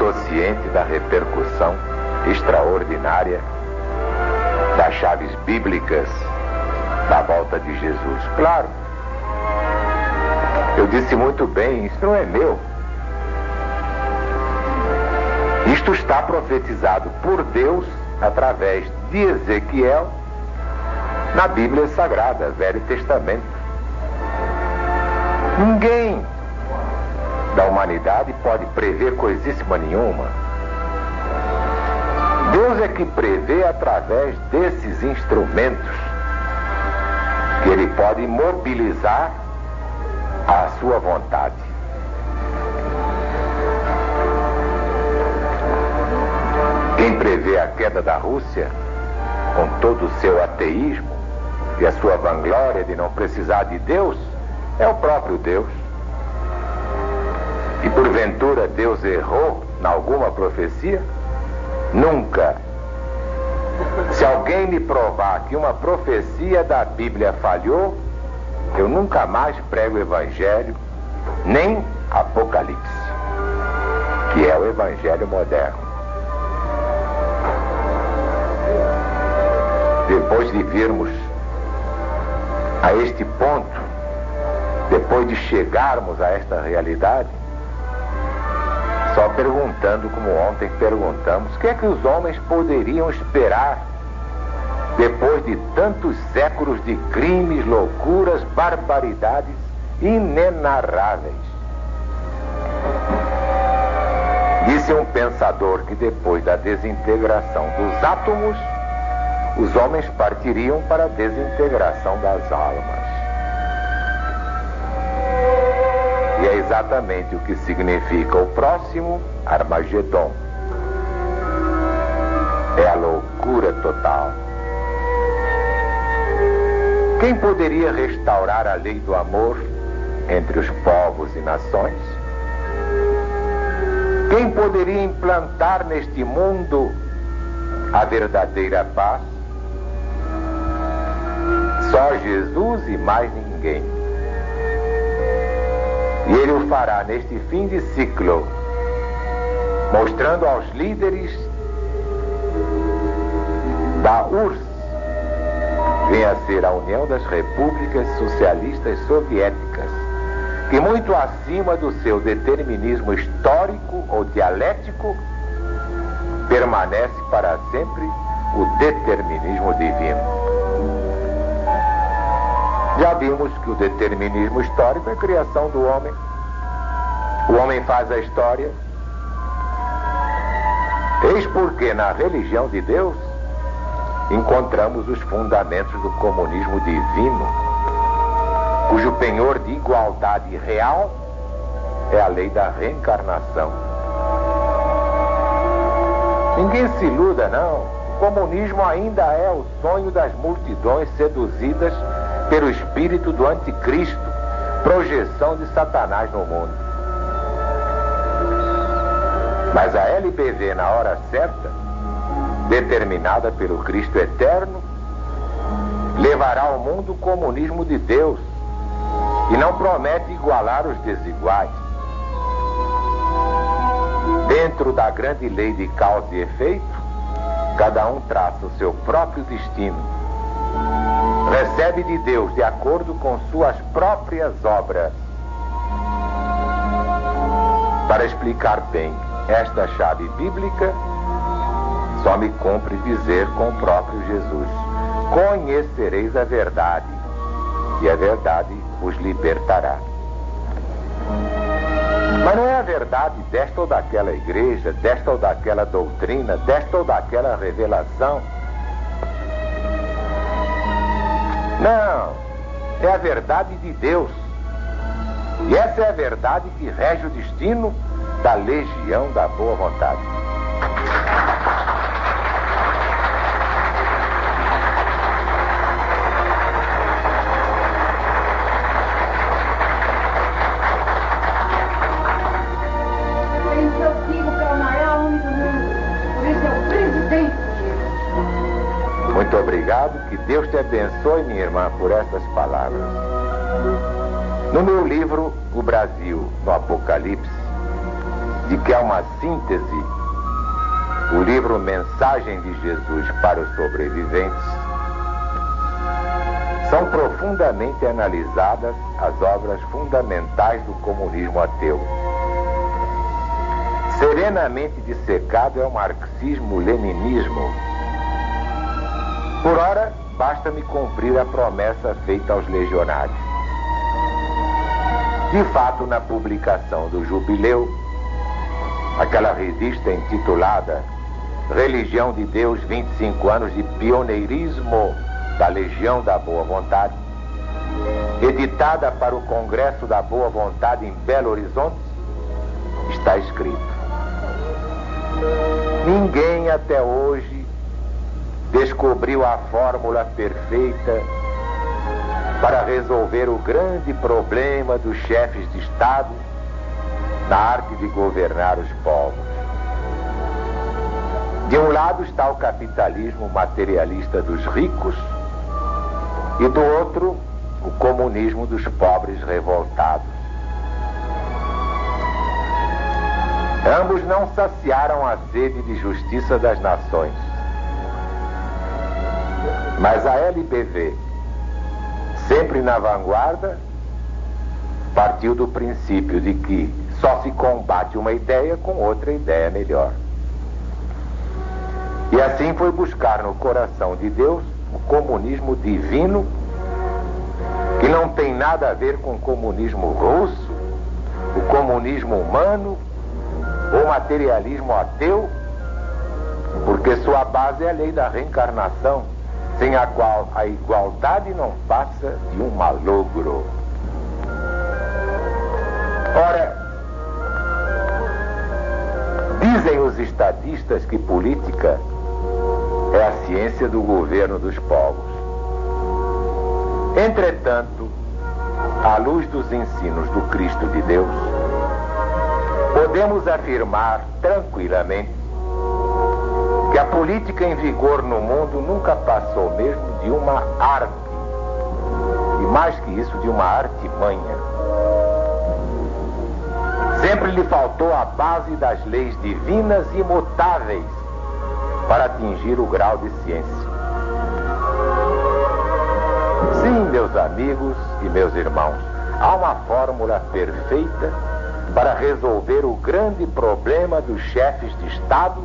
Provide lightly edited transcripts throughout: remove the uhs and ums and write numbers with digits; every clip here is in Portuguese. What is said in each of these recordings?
estou ciente da repercussão extraordinária das chaves bíblicas da volta de Jesus. Claro, eu disse muito bem, isso não é meu. Isto está profetizado por Deus através de Ezequiel na Bíblia Sagrada, Velho Testamento. Ninguém da humanidade pode prever coisíssima nenhuma. Deus é que prevê através desses instrumentos que Ele pode mobilizar a sua vontade. Quem prevê a queda da Rússia, com todo o seu ateísmo e a sua vanglória de não precisar de Deus, é o próprio Deus. E porventura Deus errou em alguma profecia? Nunca. Se alguém me provar que uma profecia da Bíblia falhou, eu nunca mais prego o Evangelho, nem Apocalipse, que é o Evangelho moderno. Depois de virmos a este ponto, depois de chegarmos a esta realidade, só perguntando, como ontem perguntamos, o que é que os homens poderiam esperar depois de tantos séculos de crimes, loucuras, barbaridades inenarráveis? Disse um pensador que depois da desintegração dos átomos, os homens partiriam para a desintegração das almas. E é exatamente o que significa o próximo Armagedon. É a loucura total. Quem poderia restaurar a lei do amor entre os povos e nações? Quem poderia implantar neste mundo a verdadeira paz? Só Jesus e mais ninguém. E Ele o fará neste fim de ciclo, mostrando aos líderes da URSS, vem a ser a União das Repúblicas Socialistas Soviéticas, que muito acima do seu determinismo histórico ou dialético, permanece para sempre o determinismo divino. Já vimos que o determinismo histórico é a criação do homem. O homem faz a história. Eis porque na religião de Deus encontramos os fundamentos do comunismo divino, cujo penhor de igualdade real é a lei da reencarnação. Ninguém se iluda, não. O comunismo ainda é o sonho das multidões seduzidas pelo espírito do anticristo, projeção de Satanás no mundo. Mas a LBV, na hora certa, determinada pelo Cristo eterno, levará ao mundo o comunismo de Deus e não promete igualar os desiguais. Dentro da grande lei de causa e efeito, cada um traça o seu próprio destino. Recebe de Deus de acordo com suas próprias obras. Para explicar bem esta chave bíblica, só me cumpre dizer com o próprio Jesus: conhecereis a verdade, e a verdade vos libertará. Mas não é a verdade desta ou daquela igreja, desta ou daquela doutrina, desta ou daquela revelação. Não, é a verdade de Deus. E essa é a verdade que rege o destino da legião da boa vontade. Em seu filho, que é o maior homem do mundo, por isso é o presidente de Jesus. Muito obrigado, que Deus te abençoe, minha irmã, por essas palavras. No meu livro, O Brasil no Apocalipse, de que é uma síntese, o livro Mensagem de Jesus para os Sobreviventes, são profundamente analisadas as obras fundamentais do comunismo ateu. Serenamente dissecado é o marxismo-leninismo. Por ora, basta-me cumprir a promessa feita aos legionários. De fato, na publicação do Jubileu, aquela revista intitulada Religião de Deus, 25 anos de pioneirismo da Legião da Boa Vontade, editada para o Congresso da Boa Vontade em Belo Horizonte, está escrito: ninguém até hoje descobriu a fórmula perfeita para resolver o grande problema dos chefes de Estado na arte de governar os povos. De um lado está o capitalismo materialista dos ricos e do outro o comunismo dos pobres revoltados. Ambos não saciaram a sede de justiça das nações. Mas a LBV, sempre na vanguarda, partiu do princípio de que só se combate uma ideia com outra ideia melhor. E assim foi buscar no coração de Deus o comunismo divino, que não tem nada a ver com o comunismo russo, o comunismo humano, ou materialismo ateu, porque sua base é a lei da reencarnação, sem a qual a igualdade não passa de um malogro. Ora, dizem os estadistas que política é a ciência do governo dos povos. Entretanto, à luz dos ensinos do Cristo de Deus, podemos afirmar tranquilamente que a política em vigor no mundo nunca passou mesmo de uma arte, e mais que isso, de uma artimanha. Sempre lhe faltou a base das leis divinas imutáveis para atingir o grau de ciência. Sim, meus amigos e meus irmãos, há uma fórmula perfeita para resolver o grande problema dos chefes de Estado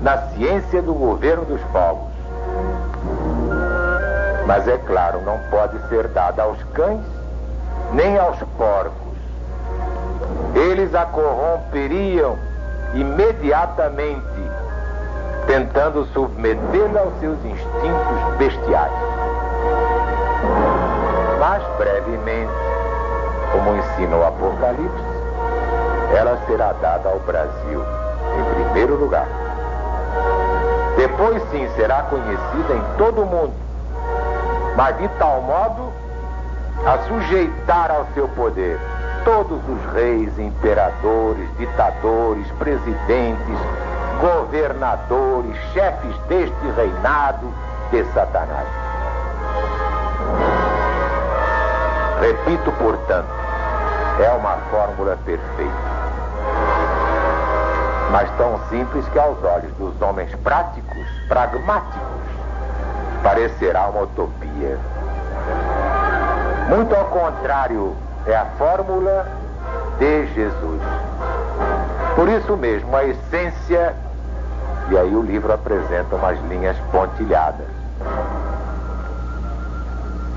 na ciência do governo dos povos. Mas é claro, não pode ser dada aos cães nem aos porcos. Eles a corromperiam imediatamente, tentando submetê-la aos seus instintos bestiais. Mas brevemente, como ensina o Apocalipse, ela será dada ao Brasil, em primeiro lugar. Depois sim será conhecida em todo o mundo, mas de tal modo a sujeitar ao seu poder todos os reis, imperadores, ditadores, presidentes, governadores, chefes deste reinado de Satanás. Repito, portanto, é uma fórmula perfeita, mas tão simples que aos olhos dos homens práticos, pragmáticos, parecerá uma utopia. Muito ao contrário, é a fórmula de Jesus. Por isso mesmo, a essência, e aí o livro apresenta umas linhas pontilhadas.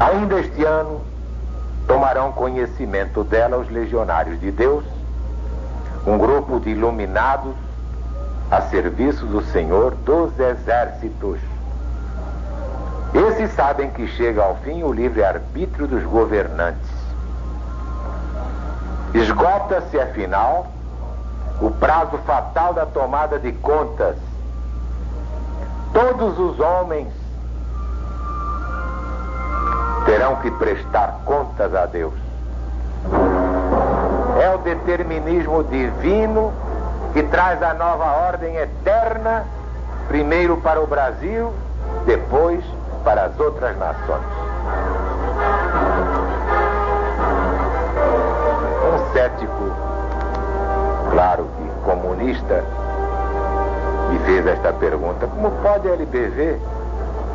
Ainda este ano, tomarão conhecimento dela os legionários de Deus, um grupo de iluminados a serviço do Senhor dos exércitos. Esses sabem que chega ao fim o livre-arbítrio dos governantes. Esgota-se, afinal, o prazo fatal da tomada de contas. Todos os homens terão que prestar contas a Deus. É o determinismo divino que traz a nova ordem eterna, primeiro para o Brasil, depois para as outras nações. Um cético, claro que como cronista me fez esta pergunta: como pode a LBV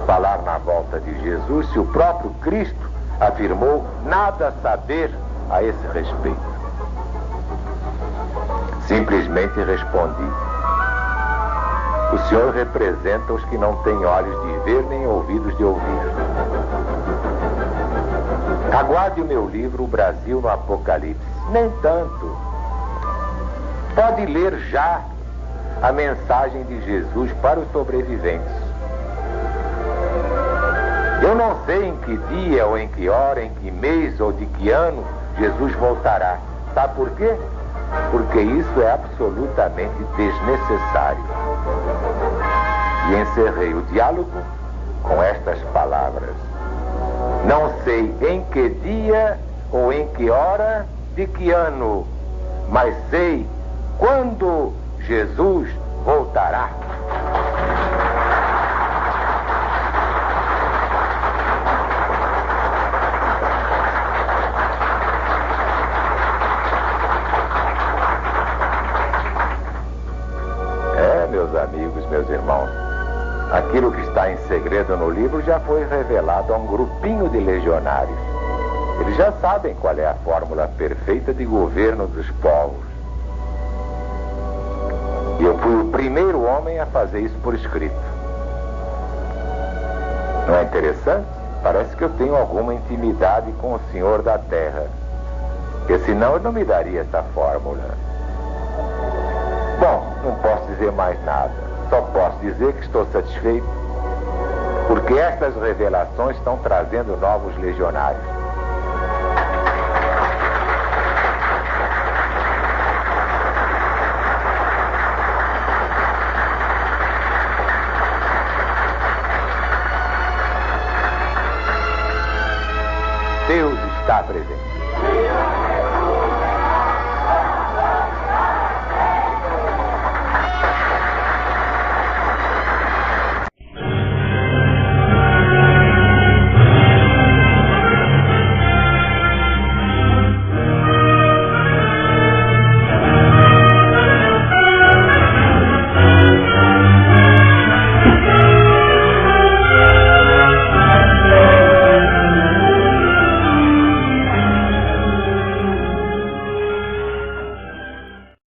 falar na volta de Jesus se o próprio Cristo afirmou nada saber a esse respeito? Simplesmente respondi: o Senhor representa os que não têm olhos de ver nem ouvidos de ouvir. Aguarde o meu livro, O Brasil no Apocalipse. Nem tanto. Pode ler já a mensagem de Jesus para os sobreviventes. Eu não sei em que dia ou em que hora, em que mês ou de que ano Jesus voltará. Sabe por quê? Porque isso é absolutamente desnecessário. E encerrei o diálogo com estas palavras: não sei em que dia ou em que hora, de que ano, mas sei quando Jesus voltará. Meus amigos, meus irmãos, aquilo que está em segredo no livro já foi revelado a um grupinho de legionários. Eles já sabem qual é a fórmula perfeita de governo dos povos. E eu fui o primeiro homem a fazer isso por escrito. Não é interessante? Parece que eu tenho alguma intimidade com o Senhor da Terra, porque senão ele não me daria essa fórmula. Bom, não posso dizer mais nada. Só posso dizer que estou satisfeito, porque estas revelações estão trazendo novos legionários.